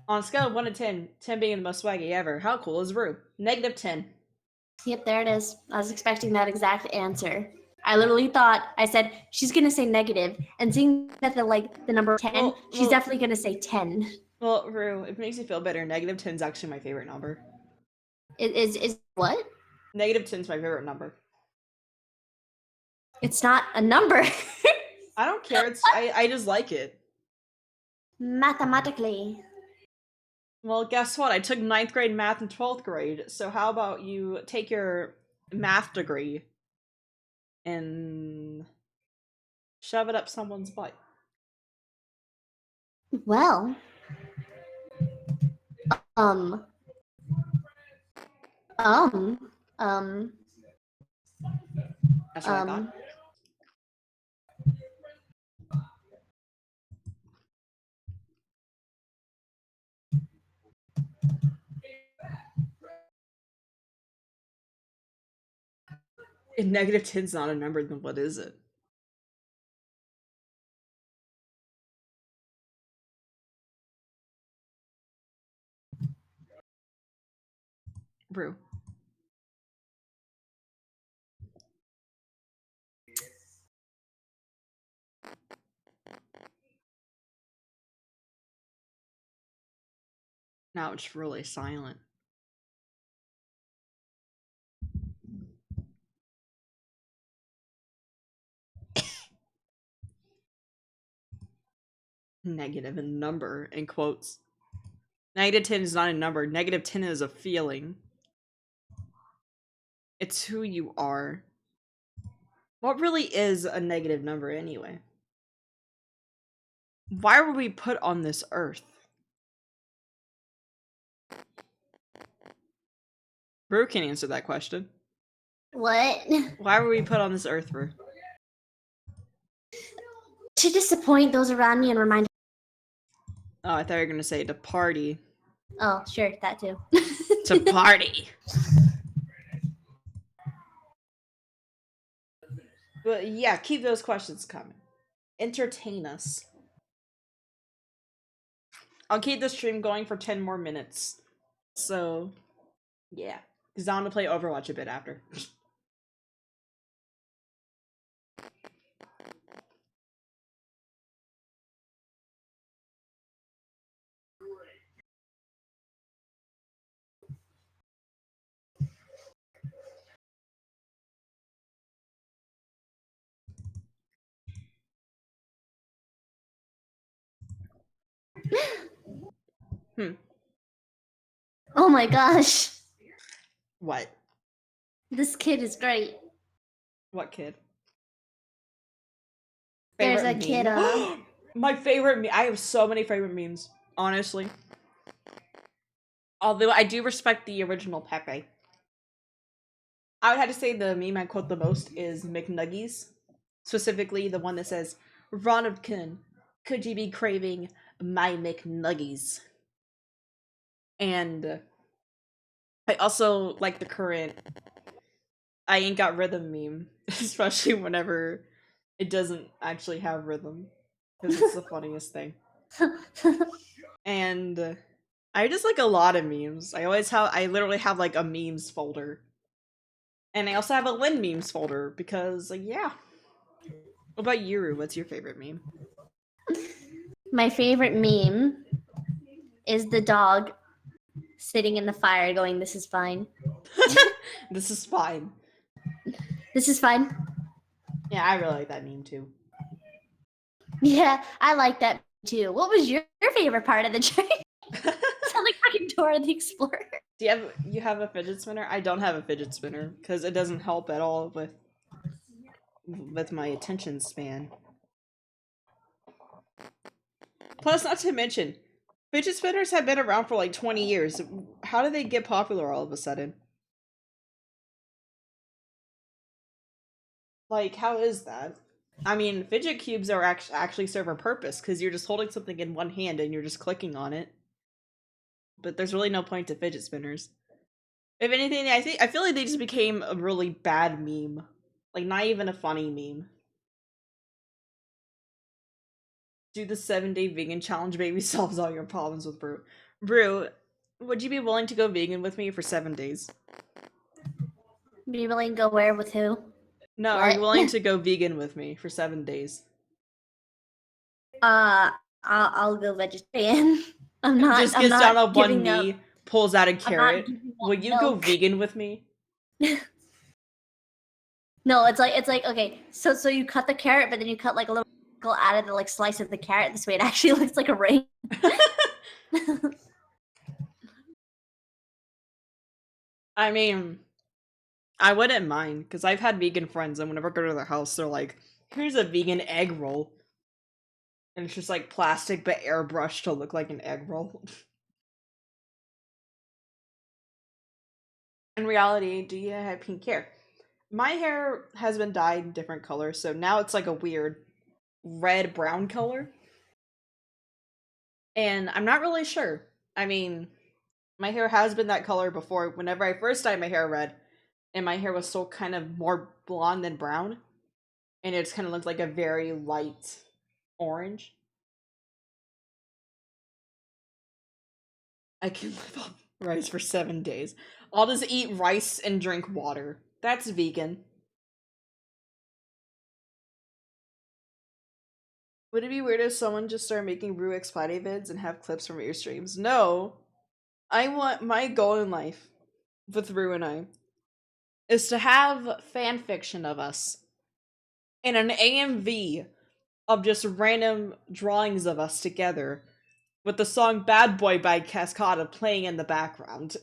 On a scale of 1 to 10, 10 being the most swaggy ever, how cool is Rue? -10. Yep, there it is. I was expecting that exact answer. I literally thought, I said, she's gonna say negative, and seeing that the number 10, she's definitely gonna say 10. Well, Rue, if it makes you feel better, -10 is actually my favorite number. Is what? -10 is my favorite number. It's not a number. I don't care, I just like it. Mathematically. Well, guess what? I took 9th grade math in 12th grade, so how about you take your math degree and shove it up someone's butt? Well, um, um, um, That's what I thought. If -10's not a number, then what is it? Brew. Now it's really silent. negative in number, in quotes. -10 is not a number. -10 is a feeling. It's who you are. What really is a negative number anyway? Why were we put on this earth? Rue can answer that question. What? Why were we put on this earth, Rue? To disappoint those around me and remind. Oh, I thought you were gonna say to party. Oh, sure, that too. To party. But yeah, keep those questions coming. Entertain us. I'll keep the stream going for 10 more minutes. So, yeah. Because I want to play Overwatch a bit after. Oh my gosh. What? This kid is great. What kid? There's Favorite a kid, meme? My favorite meme. I have so many favorite memes, honestly. Although I do respect the original Pepe. I would have to say the meme I quote the most is McNuggies. Specifically the one that says, Ronaldkin, could you be craving my McNuggies? And I also like the current I ain't got rhythm meme. Especially whenever it doesn't actually have rhythm. Because it's the funniest thing. And I just like a lot of memes. I literally have like a memes folder. And I also have a Lin memes folder because, like, yeah. What about you? What's your favorite meme? My favorite meme is the dog sitting in the fire going, "This is fine." This is fine. This is fine. Yeah, I really like that meme too. Yeah, I like that too. What was your favorite part of the train? Sound like fucking Dora the Explorer. Do you have a fidget spinner? I don't have a fidget spinner because it doesn't help at all with my attention span. Plus, not to mention, fidget spinners have been around for like 20 years. How did they get popular all of a sudden? Like, how is that? I mean, fidget cubes are actually serve a purpose because you're just holding something in one hand and you're just clicking on it. But there's really no point to fidget spinners. If anything, I feel like they just became a really bad meme. Like, not even a funny meme. Do the 7-day vegan challenge, baby, solves all your problems with Brew. Brew, would you be willing to go vegan with me for 7 days? Be willing to go where with who? No, What? are you willing to go vegan with me for 7 days? I'll go vegetarian. I'm not. Just I'm gets not down on one giving knee, up. pulls out a I'm not carrot. giving up Will you go milk. vegan with me? No, it's like okay. So you cut the carrot, but then you cut like a little out of the like slice of the carrot. This way, it actually looks like a ring. I mean, I wouldn't mind, because I've had vegan friends, and whenever I go to their house, they're like, here's a vegan egg roll. And it's just like plastic, but airbrushed to look like an egg roll. In reality, do you have pink hair? My hair has been dyed different colors, so now it's like a weird red-brown color. And I'm not really sure. I mean, my hair has been that color before. Whenever I first dyed my hair red, and my hair was still kind of more blonde than brown, and it just kind of looked like a very light orange. I can live off rice for 7 days. I'll just eat rice and drink water. That's vegan. Would it be weird if someone just started making Rue X Friday vids and have clips from your streams? No. I want my goal in life with Rue and I is to have fan fiction of us in an AMV of just random drawings of us together with the song Bad Boy by Cascada playing in the background.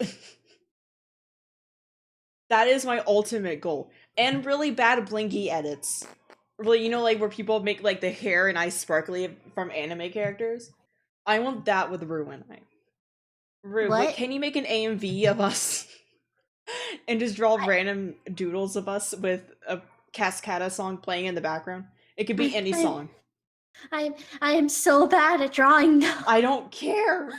That is my ultimate goal. And really bad blinky edits. Really, you know, like where people make like the hair and eyes sparkly from anime characters? I want that with Rue and I. Rue, What? can you make an AMV of us? And just draw random doodles of us with a Cascada song playing in the background? It could be any song. I am so bad at drawing now. I don't care.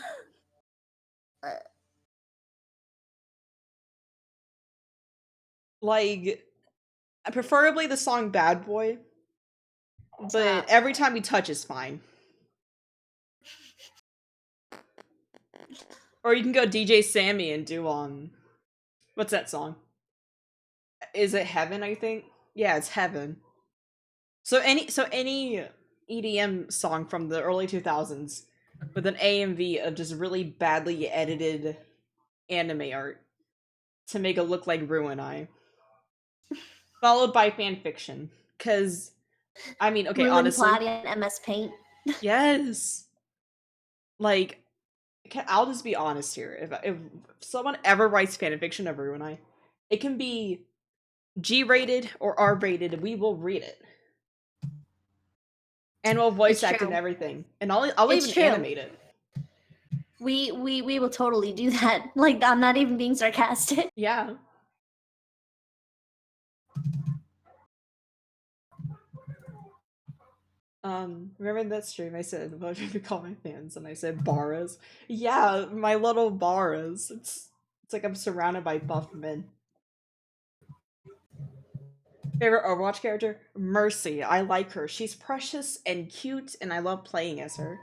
Like, preferably the song Bad Boy. But every time we touch is fine. Or you can go DJ Sammy and do, what's that song? Is it Heaven, I think? Yeah, it's Heaven. So any EDM song from the early 2000s with an AMV of just really badly edited anime art to make it look like Rue and I. Followed by fanfiction. Cause I mean, okay, honestly. and MS Paint. Yes. Like, I'll just be honest here. If someone ever writes fanfiction of Rue and I, it can be G-rated or R-rated, we will read it. And we'll voice act and everything. And I'll even animate it. We will totally do that. Like, I'm not even being sarcastic. Yeah. Remember that stream I said, what should we call my fans? And I said Baras. Yeah, my little Baras. It's like I'm surrounded by buff men. Favorite Overwatch character? Mercy. I like her. She's precious and cute, and I love playing as her.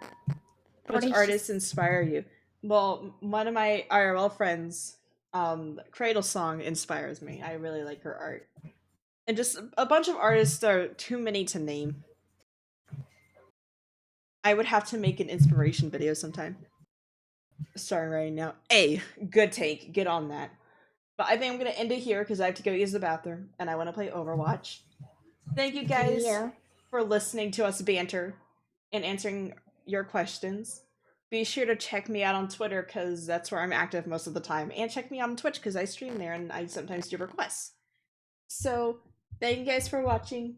Which artists inspire you? Well, one of my IRL friends, Cradle Song inspires me. I really like her art. And just a bunch of artists are too many to name. I would have to make an inspiration video sometime. Starting right now. Hey, good take. Get on that. But I think I'm going to end it here because I have to go use the bathroom and I want to play Overwatch. Thank you guys for listening to us banter and answering your questions. Be sure to check me out on Twitter because that's where I'm active most of the time. And check me out on Twitch because I stream there and I sometimes do requests. So, thank you guys for watching.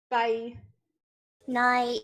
Bye. Night.